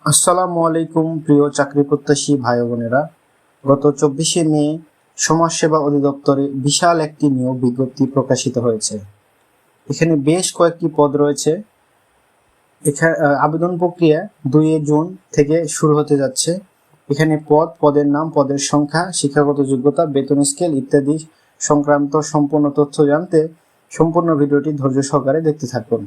আসসালামু আলাইকুম প্রিয় চাকরি প্রত্যাশী ভাই বোনেরা। গত 24শে মে সমাজসেবা অধিদপ্তরে বিশাল একটি নিয়োগ বিজ্ঞপ্তি প্রকাশিত হয়েছে। এখানে বেশ কয়েকটি পদ রয়েছে। এখানে আবেদন প্রক্রিয়া 2 জুন থেকে শুরু হতে যাচ্ছে। এখানে পদের নাম, পদের সংখ্যা, শিক্ষাগত যোগ্যতা, বেতন স্কেল ইত্যাদি সংক্রান্ত সম্পূর্ণ তথ্য জানতে সম্পূর্ণ ভিডিওটি ধৈর্য সহকারে দেখতে থাকুন।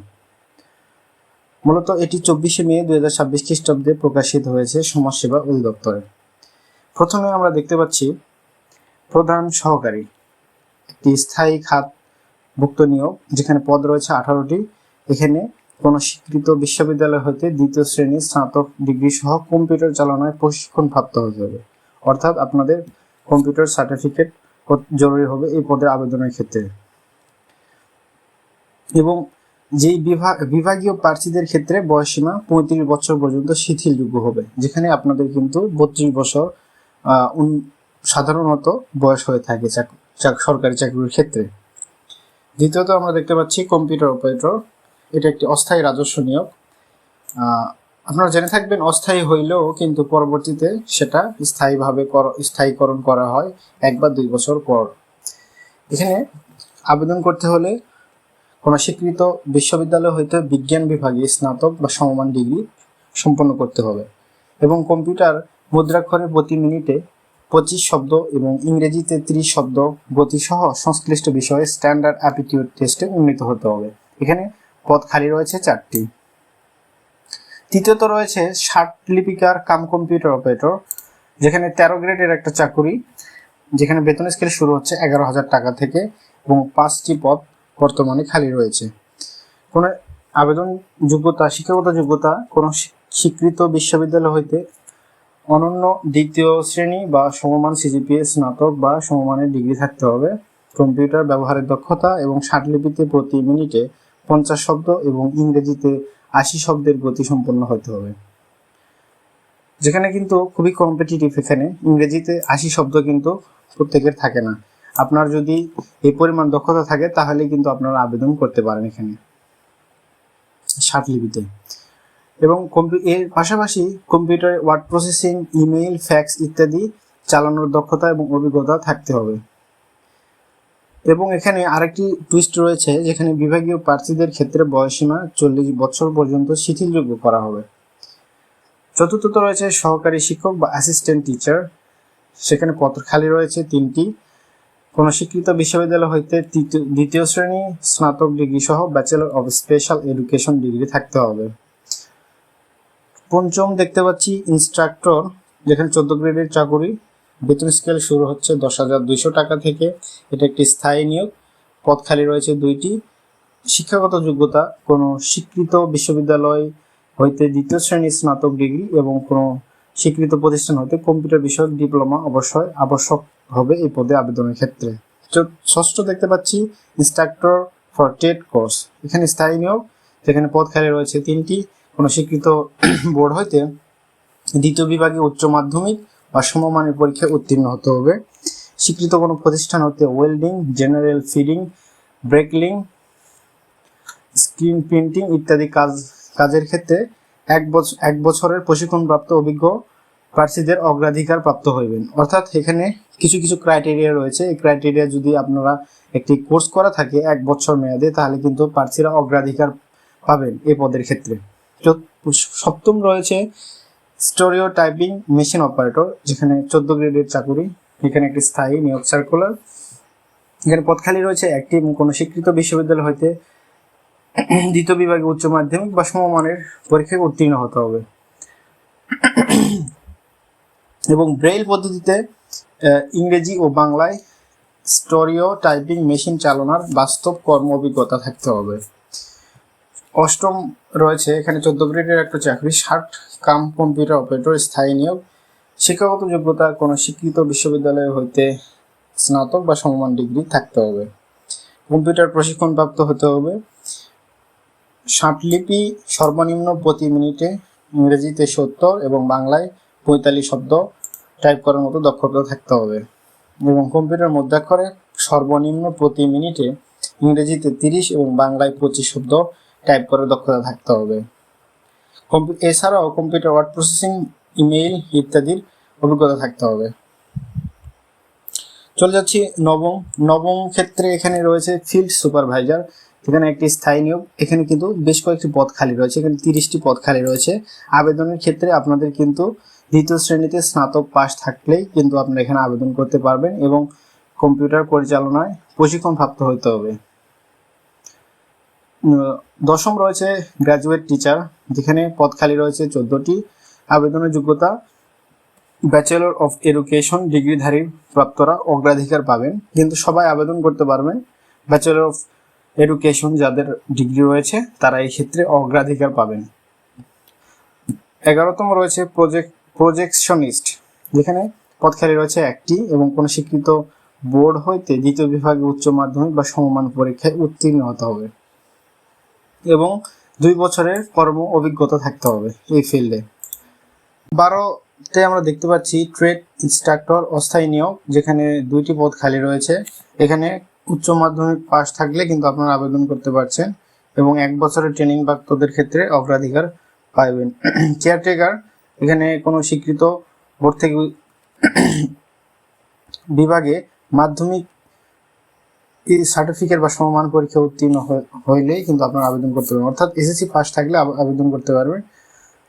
মূলত এটি 24শে মে 2026 খ্রিস্টাব্দে প্রকাশিত হয়েছে সমাজসেবা অধিদপ্তরে। প্রথমে আমরা দেখতে পাচ্ছি প্রধান সহকারী, একটি স্থায়ী খাতভুক্ত নিয়োগ, যেখানে পদ রয়েছে 18টি। এখানে কোনো স্বীকৃত বিশ্ববিদ্যালয় হতে 2য় শ্রেণীর স্নাতক ডিগ্রি সহ কম্পিউটার চালানোর প্রশিক্ষণ প্রাপ্ত হতে হবে। অর্থাৎ আপনাদের কম্পিউটার সার্টিফিকেট জরুরি হবে এই পদের আবেদনের ক্ষেত্রে। এবং যেই বিভাগীয় প্রার্থীদের ক্ষেত্রে বয়সসীমা 35 বছর পর্যন্ত শিথিলযোগ্য হবে, যেখানে আপনাদের কিন্তু 32 বছর সাধারণত বয়স হয়ে থাকে সরকারি চাকরির ক্ষেত্রে। দ্বিতীয়ত আমরা দেখতে পাচ্ছি কম্পিউটার অপারেটর। এটা একটি অস্থায়ী রাজস্ব নিয়োগ। আপনারা জেনে থাকবেন অস্থায়ী হইলেও কিন্তু পরবর্তীতে সেটা স্থায়ীকরণ করা হয় 1 বা 2 বছর পর। এখানে আবেদন করতে হলে কোনো স্বীকৃত বিশ্ববিদ্যালয় হইতে বিজ্ঞান বিভাগে স্নাতক বা সমমান ডিগ্রি সম্পন্ন করতে হবে এবং কম্পিউটার মুদ্রাক্ষরে প্রতি মিনিটে 25 শব্দ এবং ইংরেজিতে 30 শব্দ গতিসহ সংশ্লিষ্ট বিষয়ে স্ট্যান্ডার্ড অ্যাপটিটিউড টেস্টে উন্নীত হতে হবে। এখানে পদ খালি রয়েছে 4টি। তৃতীয়ত রয়েছে লিপিকার কাম কম্পিউটার অপারেটর, যেখানে 13 গ্রেডের একটা চাকুরি, যেখানে বেতন স্কেল শুরু হচ্ছে 11,000 টাকা থেকে এবং 5টি পদ বর্তমানে খালি রয়েছে। কোনো আবেদন যোগ্যতা, শিক্ষাগত যোগ্যতা কোনো স্বীকৃত বিশ্ববিদ্যালয় হইতে অনন্য 2য় শ্রেণী বা সমমান সিজিপিএ স্নাতক বা সমমানের ডিগ্রি থাকতে হবে। কম্পিউটার ব্যবহারের দক্ষতা এবং লিপিতে প্রতি মিনিটে 50 শব্দ এবং ইংরেজিতে 80 শব্দের গতি সম্পন্ন হতে হবে, যেখানে কিন্তু খুবই কম্পিটিটিভ। এখানে ইংরেজিতে 80 শব্দ কিন্তু প্রত্যেকের থাকে না। আপনার যদি এই পরিমাণ দক্ষতা থাকে তাহলে কিন্তু আপনারা আবেদন করতে পারেন এখানে লিপিতে। এবং এর পাশাপাশি computer word processing, email, fax ইত্যাদি চালানোর দক্ষতা এবং অভিজ্ঞতা থাকতে হবে। এবং এখানে আরেকটি টুইস্ট রয়েছে, যেখানে বিভাগীয় প্রার্থীদের ক্ষেত্রে বয়সসীমা 40 বছর পর্যন্ত শিথিলযোগ্য করা হবে। চতুর্থত রয়েছে সহকারী শিক্ষক বা অ্যাসিস্ট্যান্ট টিচার। সেখানে পদ খালি রয়েছে 3টি। কোনো স্বীকৃত বিশ্ববিদ্যালয় হইতে 2য় শ্রেণী স্নাতক ডিগ্রি সহ bachelor of special education degree থাকতে হবে। পঞ্চম দেখতে পাচ্ছি ইনস্ট্রাক্টর, যেখানে 14 গ্রেডের চাকুরি, বেতন স্কেল শুরু হচ্ছে 10,200 টাকা থেকে। এটা একটি স্থায়ী নিয়োগ, পদ খালি রয়েছে 2টি। শিক্ষাগত যোগ্যতা কোনো স্বীকৃত বিশ্ববিদ্যালয় হইতে 2য় শ্রেণীর স্নাতক ডিগ্রি এবং কোনো স্বীকৃত প্রতিষ্ঠান হতে কম্পিউটার বিষয়ক ডিপ্লোমা অবশ্যই আবশ্যক হবে এই পদে আবেদনের ক্ষেত্রে। ষষ্ঠ দেখতে পাচ্ছি ইনস্ট্রাক্টর ফর ট্রেড কোর্স। এখানে স্থায়ী নিয়োগ, যেখানে পদ খালি রয়েছে 3টি। কোনো স্বীকৃত বোর্ড হইতে 2য় বিভাগে উচ্চ মাধ্যমিক বা সমমানের পরীক্ষায় উত্তীর্ণ হতে হবে। স্বীকৃত কোনো প্রতিষ্ঠান হতে ওয়েল্ডিং, জেনারেল ফিডিং, ব্রেকলিং, স্ক্রিন প্রিন্টিং ইত্যাদি কাজের ক্ষেত্রে 1 বছরের প্রশিক্ষণপ্রাপ্ত অভিজ্ঞ প্রার্থীদের অগ্রাধিকার প্রাপ্ত হইবেন। অর্থাৎ এখানে কিছু কিছু ক্রাইটেরিয়া রয়েছে। এই ক্রাইটেরিয়া যদি আপনারা একটি কোর্স করা থাকে 1 বছর মেয়াদে, তাহলে কিন্তু প্রার্থীরা অগ্রাধিকার পাবেন এই পদের ক্ষেত্রে। সপ্তম রয়েছে স্টোরিও টাইপিং মেশিন অপারেটর, যেখানে 14 গ্রেডের চাকুরি। এখানে একটি স্থায়ী নিয়োগ সার্কুলার। এখানে পদ খালি রয়েছে 1টি এবং কোনো স্বীকৃত বিশ্ববিদ্যালয় হইতে 2য় বিভাগে উচ্চ মাধ্যমিক বা সমমানের পরীক্ষায় উত্তীর্ণ হতে হবে এবং ব্রেইল পদ্ধতিতে ইংরেজি ও বাংলায় স্টোরিও টাইপিং মেশিন চালানোর বাস্তব কর্ম অভিজ্ঞতা থাকতে হবে। অষ্টম রয়েছে এখানে 14 গ্রেডের একটা চাকরি, কাম কম্পিউটার অপারেটর, স্থায়ী নিয়োগ। শিক্ষাগত যোগ্যতা কোনো স্বীকৃত বিশ্ববিদ্যালয় হইতে স্নাতক বা সমমান ডিগ্রি থাকতে হবে। কম্পিউটার প্রশিক্ষণপ্রাপ্ত হতে হবে। লিপি সর্বনিম্ন প্রতি মিনিটে ইংরেজিতে 70 এবং বাংলায় 45 শব্দ টাইপ করার মতো দক্ষতা থাকতে হবে এবং কম্পিউটার মুদ্রাক্ষরে সর্বনিম্ন প্রতি মিনিটে ইংরেজিতে 30 এবং বাংলায় 25 শব্দ টাইপ করার দক্ষতা থাকতে হবে। এছাড়াও কম্পিউটার ওয়ার্ড প্রসেসিং, ইমেইল ইত্যাদির অভিজ্ঞতা থাকতে হবে। চলে যাচ্ছি নবম ক্ষেত্রে এখানে রয়েছে ফিল্ড সুপারভাইজার, এখানে একটি স্থায়ী নিয়োগ। এখানে কিন্তু বেশ কয়েকটি পদ খালি রয়েছে, এখানে 30টি পদ খালি রয়েছে। আবেদনের ক্ষেত্রে আপনাদের কিন্তু দ্বিতীয় শ্রেণীতে স্নাতক পাস থাকলেই কিন্তু আপনারা এখানে আবেদন করতে পারবেন এবং কম্পিউটার পরিচালনায় প্রশিক্ষণ প্রাপ্ত হতে হবে। 10ম রয়েছে গ্র্যাজুয়েট টিচার, যেখানে পদ খালি রয়েছে 14টি। আবেদনের যোগ্যতা ব্যাচেলর অফ এডুকেশন ডিগ্রিধারী প্রাপ্তরা অগ্রাধিকার পাবেন, কিন্তু সবাই আবেদন করতে পারবেন। ব্যাচেলর অফ এডুকেশন যাদের ডিগ্রি রয়েছে তারা এই ক্ষেত্রে অগ্রাধিকার পাবেন। 11তম রয়েছে প্রজেকশনিস্ট, যেখানে পদ খালি রয়েছে 1টি এবং কোনো স্বীকৃত বোর্ড হইতে দ্বিতীয় বিভাগে উচ্চ মাধ্যমিক বা সমমান পরীক্ষায় উত্তীর্ণ হতে হবে এবং 2 বছরের কর্ম অভিজ্ঞতা থাকতে হবে এই ফিল্ডে। 12তে আমরা দেখতে পাচ্ছি ট্রেড ইনস্ট্রাক্টর অস্থায়ী নিয়োগ, যেখানে 2টি পদ খালি রয়েছে। এখানে উচ্চ মাধ্যমিক পাস থাকলে কিন্তু আপনারা আবেদন করতে পারছেন এবং 1 বছরের ট্রেনিং প্রাপ্তদের ক্ষেত্রে অগ্রাধিকার পাবেন। কেয়ারটেকার, এখানে কোনো স্বীকৃত বোর্ড থেকে বিভাগে মাধ্যমিক সার্টিফিকেট বা সমমান পরীক্ষা উত্তীর্ণ হইলেই কিন্তু আপনারা আবেদন করতে পারবেন, অর্থাৎ এসএসসি পাস থাকলে আবেদন করতে পারবেন।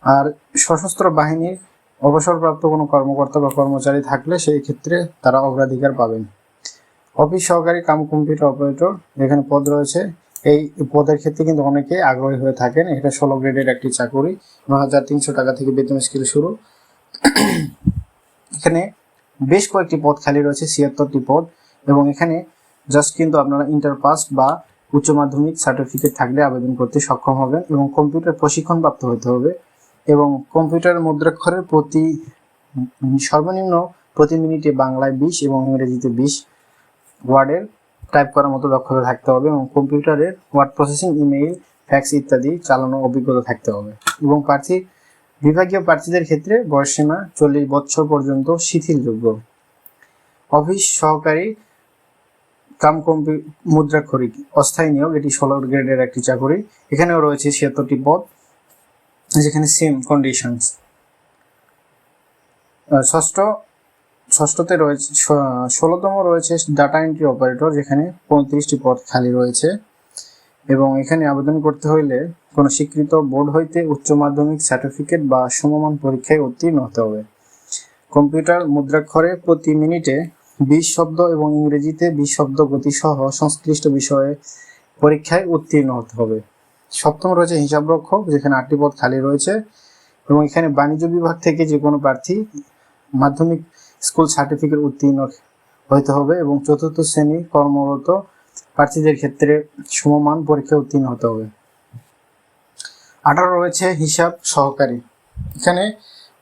আর সশস্ত্র বাহিনীর অবসরপ্রাপ্ত কোনো কর্মকর্তা বা কর্মচারী থাকলে সেই ক্ষেত্রে তারা অগ্রাধিকার পাবেন। অফিস সহকারী কাম কম্পিউটার অপারেটর, এখানে পদ রয়েছে। এই পদের ক্ষেত্রে কিন্তু অনেকে আগ্রহী হয়ে থাকেন। এটা 16 গ্রেডের একটি চাকরি, 9,300 টাকা থেকে বেতন স্কেল শুরু। এখানে বেশ কয়েকটি পদ খালি রয়েছে, 76টি পদ, এবং এখানে জাস্ট কিন্তু আপনারা ইন্টার পাস বা উচ্চ মাধ্যমিক সার্টিফিকেট থাকলে আবেদন করতে সক্ষম হবেন এবং কম্পিউটার প্রশিক্ষণ প্রাপ্ত হতে হবে এবং কম্পিউটার মুদ্রাক্ষরের সর্বনিম্ন প্রতি মিনিটে বাংলায় 20 এবং ইংরেজিতে 20 ওয়ার্ডের টাইপ করার মতো দক্ষতা থাকতে হবে এবং কম্পিউটারের ওয়ার্ড প্রসেসিং, ইমেইল, ফ্যাক্স ইত্যাদি চালানোর অভিজ্ঞতা থাকতে হবে এবং বিভাগীয় প্রার্থীদের ক্ষেত্রে বয়সসীমা 40 বছর পর্যন্ত শিথিলযোগ্য। অফিস সহকারী কাম মুদ্রাক্ষরিক অস্থায়ী নিয়োগ, এটি 16 গ্রেডের একটি চাকরি। এখানেও রয়েছে 76টি পদ, যেখানে সেম কন্ডিশনস। ষষ্ঠতে রয়েছে 16তম রয়েছে ডাটা এন্ট্রি অপারেটর, যেখানে 35টি পদ খালি রয়েছে এবং এখানে আবেদন করতে হইলে কোনো স্বীকৃত বোর্ড হইতে উচ্চ মাধ্যমিক সার্টিফিকেট বা সমমান পরীক্ষায় উত্তীর্ণ হতে হবে। কম্পিউটার মুদ্রাক্ষরে প্রতি মিনিটে 20 শব্দ এবং ইংরেজিতে 20 শব্দ গতি সহ সংশ্লিষ্ট বিষয়ে পরীক্ষায় উত্তীর্ণ হতে হবে। 7ম রয়েছে হিসাবরক্ষক, যেখানে 8টি পদ খালি রয়েছে এবং এখানে বাণিজ্য বিভাগ থেকে যে কোনো প্রার্থী মাধ্যমিক স্কুল সার্টিফিকেট উত্তীর্ণ হতে হবে এবং 4র্থ শ্রেণী কর্মরত প্রার্থীদের ক্ষেত্রে সমমান পরীক্ষা উত্তীর্ণ হতে হবে। 18 রয়েছে হিসাব সহকারী, এখানে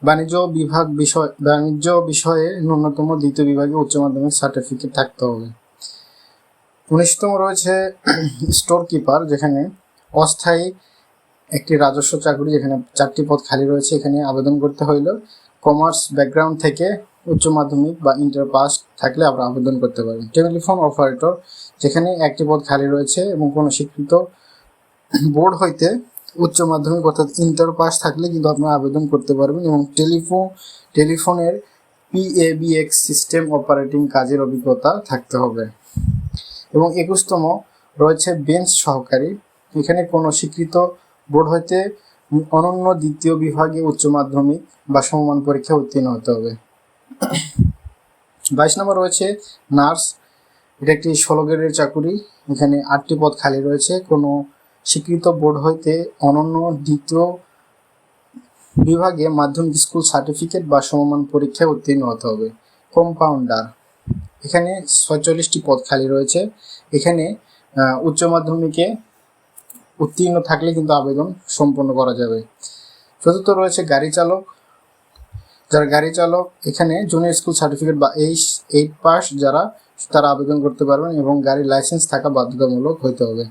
বাণিজ্য বিষয়ে ন্যূনতম দ্বিতীয় বিভাগে উচ্চ মাধ্যমিক সার্টিফিকেট থাকতে হবে। 19তম রয়েছে স্টোর কিপার, যেখানে অস্থায়ী একটি রাজস্ব চাকরি, যেখানে 4টি পদ খালি রয়েছে। এখানে আবেদন করতে হইল কমার্স ব্যাকগ্রাউন্ড থেকে উচ্চ মাধ্যমিক বা ইন্টার পাস থাকলে আমরা আবেদন করতে পারি। টেলিফোন অপারেটর, যেখানে 1টি পদ খালি রয়েছে এবং কোনো স্বীকৃত বোর্ড হইতে উচ্চ মাধ্যমিক অর্থাৎ ইন্টার পাস থাকলে কিন্তু আপনারা আবেদন করতে পারবেন এবং টেলিফোনের PABX সিস্টেম অপারেটিং কাজের অভিজ্ঞতা থাকতে হবে। এবং 21তম রয়েছে বেঞ্চ সহকারী, এখানে কোনো স্বীকৃত বোর্ড হইতে অনন্য দ্বিতীয় বিভাগে উচ্চ মাধ্যমিক বা সমমান পরীক্ষা উত্তীর্ণ হতে হবে। 22 নম্বর রয়েছে নার্স, এটা একটি 16 গ্রেডের চাকুরি, এখানে 8টি পদ খালি রয়েছে। কোনো স্বীকৃত বোর্ড হইতে অনন্য দ্বিতীয় বিভাগে মাধ্যমিক স্কুল সার্টিফিকেট বা সমমান পরীক্ষায় উত্তীর্ণ হতে হবে। কম্পাউন্ডার, এখানে 46টি পদ খালি রয়েছে, এখানে উচ্চ মাধ্যমিকে উত্তীর্ণ থাকলে কিন্তু আবেদন সম্পন্ন করা যাবে। 4র্থ রয়েছে গাড়ি চালক, যারা গাড়ি চালক এখানে জুনিয়র স্কুল সার্টিফিকেট বা 8 পাস তারা আবেদন করতে পারবেন এবং গাড়ির লাইসেন্স থাকা বাধ্যতামূলক হইতে হবে।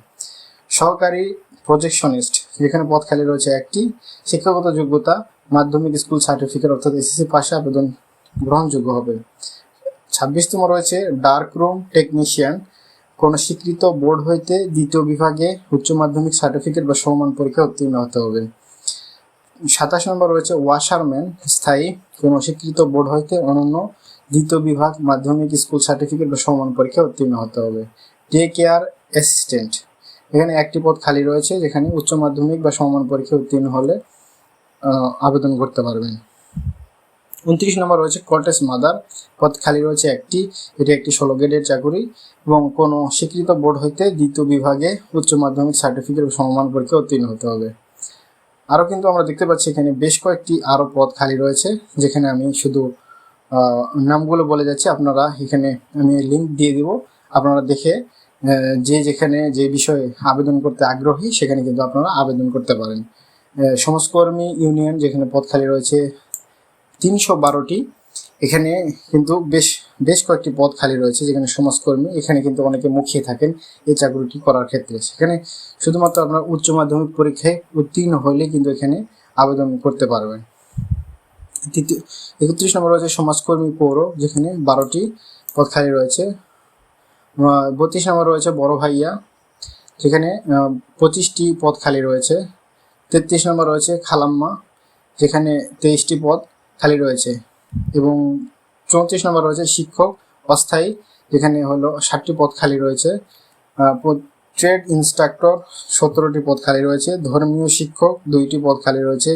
সহকারী প্রজেকশনিস্ট, যেখানে পদ খালি রয়েছে 1টি, শিক্ষাগত যোগ্যতা মাধ্যমিক স্কুল সার্টিফিকেট অর্থাৎ এসএসসি পাশে আবেদন গ্রহণযোগ্য হবে। 26তম রয়েছে ডার্ক রুম টেকনিশিয়ান, কোনো স্বীকৃত বোর্ড হইতে দ্বিতীয় বিভাগে উচ্চ মাধ্যমিক সার্টিফিকেট বা সমমান পরীক্ষা উত্তীর্ণ হতে হবে। 27 নম্বর রয়েছে ওয়াশারম্যান, স্থায়ী কোনো স্বীকৃত বোর্ড হইতে অনন্য দ্বিতীয় বিভাগ মাধ্যমিক স্কুল সার্টিফিকেট বা সমান পরীক্ষা উত্তীর্ণ হতে হবে। ডে কেয়ার অ্যাসিস্ট্যান্ট, এখানে একটি পদ খালি রয়েছে, যেখানে উচ্চ মাধ্যমিক বা সমান পরীক্ষা উত্তীর্ণ হলে আবেদন করতে পারবেন। 29 নম্বর রয়েছে কটেজ মাদার, পদ খালি রয়েছে একটি, এটি একটি 16 গ্রেডের চাকুরি এবং কোনো স্বীকৃত বোর্ড হইতে দ্বিতীয় বিভাগে উচ্চ মাধ্যমিক সার্টিফিকেট বা সমমান পরীক্ষা উত্তীর্ণ হতে হবে। আরও কিন্তু আমরা দেখতে পাচ্ছি এখানে বেশ কয়েকটি আরও পদ খালি রয়েছে, যেখানে আমি শুধু নামগুলো বলে যাচ্ছি, আপনারা এখানে আমি লিঙ্ক দিয়ে দিব, আপনারা দেখে যেখানে যে বিষয়ে আবেদন করতে আগ্রহী সেখানে কিন্তু আপনারা আবেদন করতে পারেন। সমাজকর্মী ইউনিয়ন, যেখানে পদ খালি রয়েছে 312টি, এখানে কিন্তু বেশ কয়েকটি পদ খালি রয়েছে, যেখানে সমাজকর্মী, এখানে কিন্তু অনেকে মুখিয়ে থাকেন এই চাকরিটি করার ক্ষেত্রে। সেখানে শুধুমাত্র আপনার উচ্চ মাধ্যমিক পরীক্ষায় উত্তীর্ণ হলে কিন্তু এখানে আবেদন করতে পারবেন। 31 নম্বর রয়েছে সমাজকর্মী পৌর, যেখানে 12টি পদ খালি রয়েছে। 32 নম্বর রয়েছে বড় ভাইয়া, যেখানে 25টি পদ খালি রয়েছে। 33 নম্বর রয়েছে খালাম্মা, যেখানে 23টি পদ খালি রয়েছে। এবং 34 নম্বর রয়েছে শিক্ষক অস্থায়ী, যেখানে হলো 60টি পদ খালি রয়েছে। ট্রেড ইনস্ট্রাক্টর 17টি পদ খালি রয়েছে। ধর্মীয় শিক্ষক 2টি পদ খালি রয়েছে।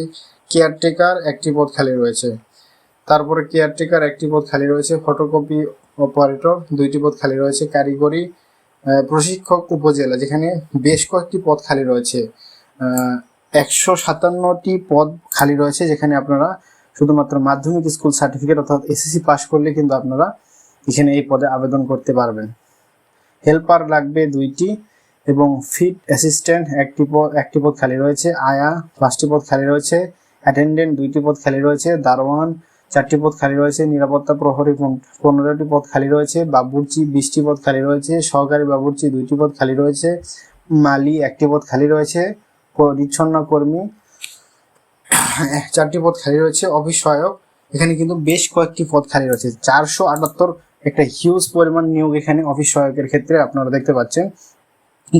কেয়ারটেকার 1টি পদ খালি রয়েছে। তারপরে কেয়ারটেকার 1টি পদ খালি রয়েছে। ফটোকপি অপারেটর 2টি পদ খালি রয়েছে। কারিগরি প্রশিক্ষক উপজেলা, যেখানে বেশ কয়েকটি পদ খালি রয়েছে। 157টি পদ খালি রয়েছে, যেখানে আপনারা শুধুমাত্র মাধ্যমিক স্কুল সার্টিফিকেট অর্থাৎ এসএসসি পাস করলে কিন্তু আপনারা এখানে এই পদে আবেদন করতে পারবেন। হেল্পার লাগবে 2টি এবং ফিট অ্যাসিস্ট্যান্ট 1টি পদ খালি রয়েছে। আয়া 5টি পদ খালি রয়েছে। অ্যাটেন্ডেন্ট 2টি পদ খালি রয়েছে। দারোয়ান 4টি পদ খালি রয়েছে। নিরাপত্তা প্রহরী 15টি পদ খালি রয়েছে। বাবুর্চি 20টি পদ খালি রয়েছে। সহকারী বাবুর্চি 2টি পদ খালি রয়েছে। মালি 1টি পদ খালি রয়েছে। পরিচ্ছন্ন কর্মী 4টি পদ খালি রয়েছে। অফিস সহায়ক, এখানে কিন্তু বেশ কয়েকটি পদ খালি রয়েছে। 478 একটা হিউজ পরিমাণ নিয়োগ এখানে অফিস সহায়কের ক্ষেত্রে আপনারা দেখতে পাচ্ছেন,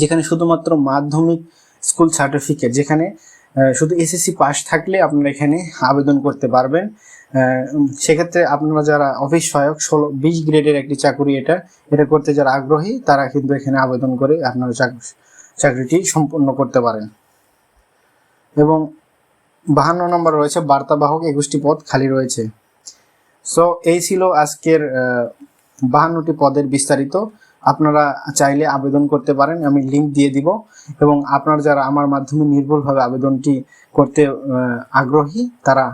যেখানে শুধুমাত্র মাধ্যমিক স্কুল সার্টিফিকেট, যেখানে শুধু এসএসসি পাস থাকলে আপনারা এখানে আবেদন করতে পারবেন। সেক্ষেত্রে আপনারা যারা অফিস সহায়ক 20 গ্রেডের একটি চাকরি, এটা করতে যারা আগ্রহী তারা কিন্তু এখানে আবেদন করে আপনারা চাকরিটি সম্পন্ন করতে পারেন। এবং 52 নম্বর রয়েছে বার্তাবাহক, 21টি পদ খালি রয়েছে। সো এই ছিল আজকের 52টি পদের বিস্তারিত। আপনারা চাইলে আবেদন করতে পারেন, আমি লিঙ্ক দিয়ে দিব। এবং আপনারা যারা আমার মাধ্যমে নির্ভুলভাবে আবেদনটি করতে আগ্রহী, তারা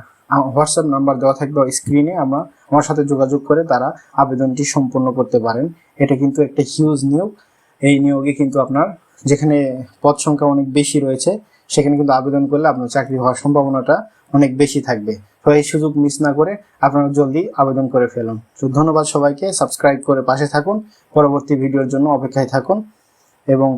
হোয়াটসঅ্যাপ নাম্বার দেওয়া থাকবে স্ক্রিনে, আমার সাথে যোগাযোগ করে তারা আবেদনটি সম্পন্ন করতে পারেন। এটা কিন্তু একটা হিউজ নিয়োগ। এই নিয়োগে কিন্তু আপনার যেখানে পদ সংখ্যা অনেক বেশি রয়েছে, সেখানে কিন্তু আবেদন করলে আপনার চাকরি হওয়ার সম্ভাবনাটা অনেক বেশি থাকবে। তো এই সুযোগ মিস না করে আপনারা জলদি আবেদন করে ফেলুন। তো ধন্যবাদ সবাইকে, সাবস্ক্রাইব করে পাশে থাকুন, পরবর্তী ভিডিওর জন্য অপেক্ষায় থাকুন এবং